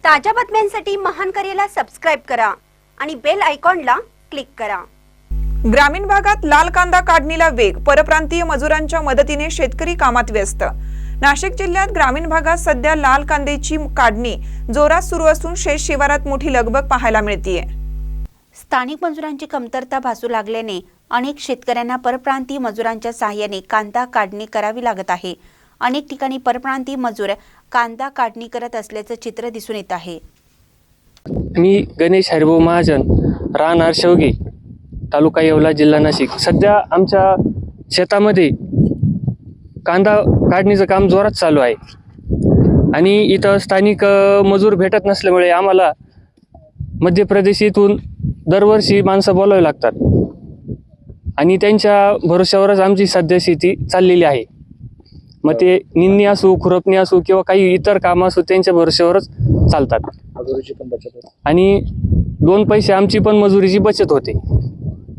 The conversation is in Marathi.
ताज्या बातम्यांसाठी महान करेला सबस्क्राइब करा आणि बेल आयकॉनला क्लिक करा। ग्रामीण भागात लाल कांदा काढणीला वेग, परप्रांतीय मजुरांच्या मदतीने शेतकरी कामात व्यस्त। नाशिक जिल्ह्यात ग्रामीण भागात सध्या लाल कांद्याची काढणी जोरात सुरू असून शेत शिवारात मोठी लगबग पाहायला मिळतेय। स्थानिक मजुरांची कमतरता भासू लागल्याने अनेक शेतकऱ्यांना परप्रांतीय मजुरांच्या सहाय्याने कांदा काढणी करावी लागत आहे। अनेक ठिकाणी परप्रांतीय मजूर कांदा काढणी करत असल्याचं चित्र दिसून येत आहे। मी गणेश हरिभाऊ महाजन, राहणार शेवगे, तालुका येवला, जिल्हा नाशिक। सध्या आमच्या शेतामध्ये कांदा काढणीचं काम जोरात चालू आहे आणि इथं स्थानिक मजूर भेटत नसल्यामुळे आम्हाला मध्य प्रदेशातून दरवर्षी माणसं बोलावी लागतात आणि त्यांच्या भरोश्यावरच आमची सध्या शेती चाललेली आहे। मग ते निंदणी असो, खुरपणी असो किंवा काही इतर काम असो, त्यांच्या भरोश्यावरच चालतात आणि 2 पैसे आमची पण मजुरीची बचत होते।